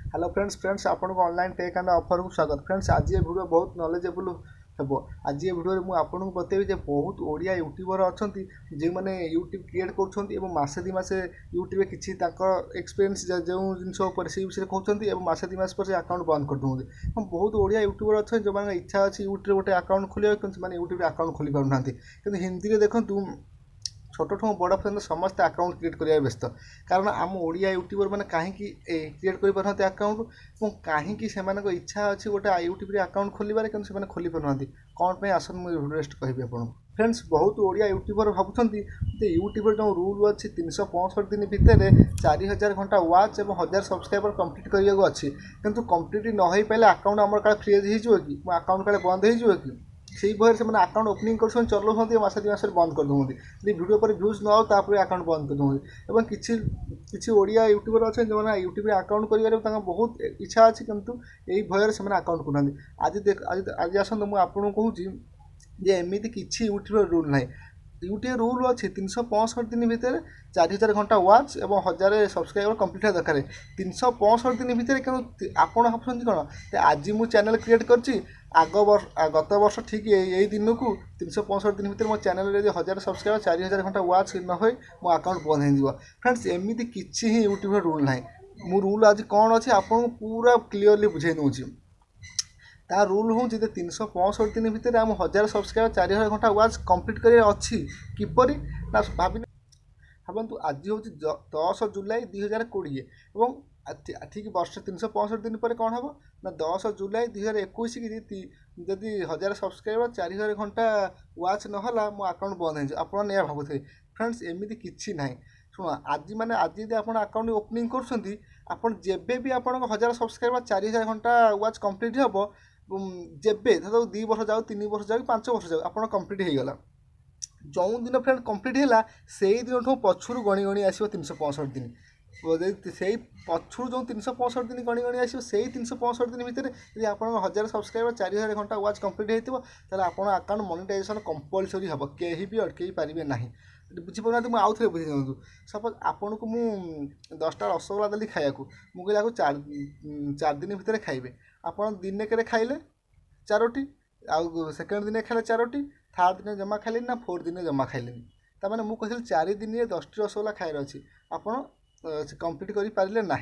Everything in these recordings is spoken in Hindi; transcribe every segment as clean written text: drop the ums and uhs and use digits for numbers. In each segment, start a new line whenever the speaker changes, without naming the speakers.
हेलो फ्रेंड्स आपको ऑनलाइन टेक एंड ऑफर को स्वागत। फ्रेंड्स आज ये वीडियो बहुत नॉलेजेबल हेबो। आज ये वीडियो मुझे आपको बतेबी जे बहुत ओडिया यूट्यूबर अच्छा जो मैंने यूट्यूब क्रिएट कर मसे दी मसे यूट्यूब किसी एक्सपीरियंस जो जिन से विषय कहते हैं मसे दी मस पर अकाउंट बंद कर दूसरी। बहुत ओडिया यूट्यूबर अच्छा जो मैंने इच्छा अच्छी यूट्यूब गोटे अकाउंट खोलिया यूट्यूब अकाउंट खोली पाना कि हिंदी में देखूँ छोट ठू बड़ पर्यटन समस्त अकाउंट क्रिएट कर व्यस्त कारण आम ओडिया यूट्यूबर मैंने कहीं क्रिएट कर अकाउंट और कहीं इच्छा अच्छी गोटे यूट्यूब अकाउंट खोलिबार कि खोली पार कौन पे आसन मुझे रेस्ट कहि आपको। फ्रेंड्स बहुत ओडिया यूट्यूबर भावुं यूट्यूबर जो रूल अच्छी 365 दिन भितर 4000 घंटा वाच और 1000 सब्सक्राइबर कंप्लीट करने अच्छी किंतु कंप्लीट न हो पारे अकाउंट आम का फ्रीज हो कि अकाउंट का बंद हो कि से भय से अकाउंट ओपनिंग कर चलाऊँ मसे दी मस बंद कर दूसरी यदि वीडियो पर भ्यूज न आउे अकाउंट बंद कर दूसरी और किसी ओडिया यूट्यूबर अच्छे जो मैंने यूट्यूब अकाउंट कर बहुत इच्छा अच्छी किंतु यही भयर से अकाउंट करना। आज आसत मुझे आपको कहूँ जे एमती किसी यूट्यूब रूल ना यूट्यूब रूल अच्छे 365 दिन भितर 4000 घंटा वाच और 1000 सब्सक्राइबर कंप्लीट है दरकार 365 दिन भितर क्यों आपड़ भावुं कौन आज मुझे चैनल क्रिएट कर गत वर्ष ठीक यही दिन को 365 दिन भितर मो चैनल 1000 सब्सक्राइबर 4000 घंटा वाच न हो मो अकाउंट बंद हो। फ्रेंड्स एमती किसी ही यूट्यूब रूल ना मो रूल आज कौन अच्छे आपको पूरा क्लीयरली बुझे दूसरी ता रूल हूँ 365 दिन भितर आम 1000 सब्सक्राइबर 4000 घंटा वाच कंप्लीट कर अच्छी किपरि ना भावतु आज हूँ 10 जुलाई 2020 और ठीक वर्ष 365 दिन पर कौन हम ना 10 जुलाई 2021 की जदि 1000 सब्सक्राइबर 4000 घंटा वाच ना मो अकाउंट बंद हो आप भावुथे। फ्रेंड्स एमती किसी ना शुण आज मैंने आज यदि आप अकाउंट ओपनिंग कर भी आप 1000 सब्सक्राइबर 4000 घंटा वाच कंप्लीट हम जेबे धर 2 वर्ष जाऊ 3 वर्ष जाऊ 5 वर्ष जाऊ आप कंप्लीट हो गला जो दिन फ्रेंड कंप्लीट है से दिन ठूँ पछरू गणी गणी आसो 365 दिन से पछरू जो 365 दिन गणी गणी आसो से 365 दिन भितर यदि आप 1000 सब्सक्राइबर 4000 घंटा वाच कंप्लीट होता आप अकाउंट मोनेटाइजेशन कंपलसरी हम कहीं भी अटकई पारे ना बुझीपार मुझे आउ थे बुझे दिखाँ सपोज आपन को मुझे 10टा रसगोला देली खाया मुझे आपको 4 दिन भितर खाइबे आप दिने के खाइले 4टी आउ सेकेंड दिन खाइले 4टी थर्ड दिन जमा खाइले ना 4th दिन जमा खाइले तार मुझे 4 दिन 10टी रसगोला खाइर अच्छी आप कंप्लीट कर पारे ना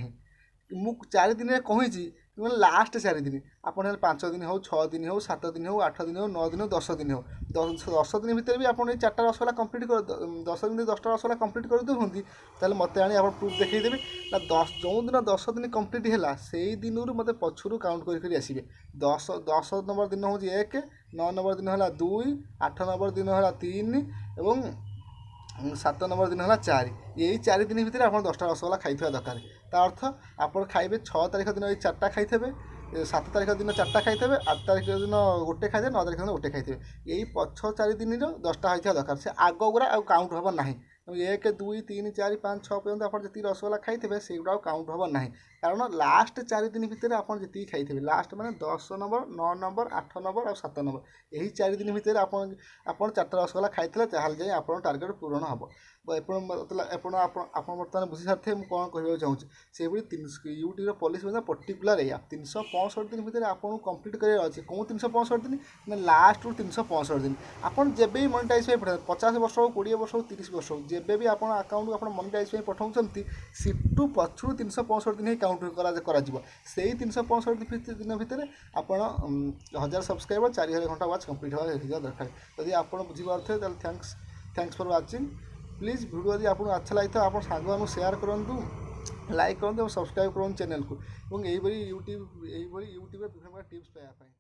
मु 4 दिन कही मैंने लास्ट 4 दिन आप 5 दिन हो 6 दिन हो 7 दिन हो 8 दिन हो 9 दिन हो 10 दिन हो 10 दिन भितर भी आप 4टा रसगोला कंप्लीट कर 10 दिन 10टा रसगोला कंप्लीट कर दूसरी ताले मत आनी आप प्रूफ देखदेवी ना 10 जो दिन 10 दिन कंप्लीट है से दिन मत पछरू काउंट कर आसबे 10 नंबर दिन हूँ 1 9 नंबर दिन है 2 8 नंबर दिन है 3 और 7 नंबर दिन है 4 यही 4 दिन भितर आप 10टा रसगोला खाई दरकार ता अर्थ आप खाइबे 6 तारीख दिन ये 4टा खाइथे 7 तारीख दिन 4टा खाइथे 8 तारीख दिन गोटे खाइथे 9 तारीख दिन गोटे खाइथे यही पछ 4 दिन 10टा होता दरकार से आग गुड़ा काउंट हम ना 1 2 3 4 5 6 पर्यटन आप जी रसगोला खाइथे से गुड़ा काउंट हम ना कारण लास्ट 4 दिन भितर आप जी खाइथे लास्ट मैंने 10 नंबर 9 नंबर 8 नंबर और 7 नंबर यही 4 दिन भितर आप 4टा रसगोला खाइते जाए आप टार्गेट पूरण हम बर्तमान बुझी सारे मुझे कौन कह चाहूँ से यूट्यूब पॉलिसी पर्टिकुलर या 365 दिन भितर आपको कंप्लीट कर अच्छे कौन 365 दिन ना लास्ट रू 365 दिन आप जब भी मोनेटाइज पठा 50 वर्ष हो 20 वर्ष हो 30 वर्ष हो जब भी आप अकाउंट को मोनेटाइज पठाऊँ सीटू पछू 365 दिन ही काउंट कर 365 दिन भितर आप 1000 सब्सक्राइबर 4000 घंटा वाच कंप्लीट होगा दरकार यदि आप बुझीपारे thanks for watching please video यदि आपको अच्छा लगी आप साग शेयर करूँ लाइक करूँ और सब्सक्राइब करूँ चैनल को और यही यूट्यूब यूट्यूब विभिन्न टिप्स पाइबा।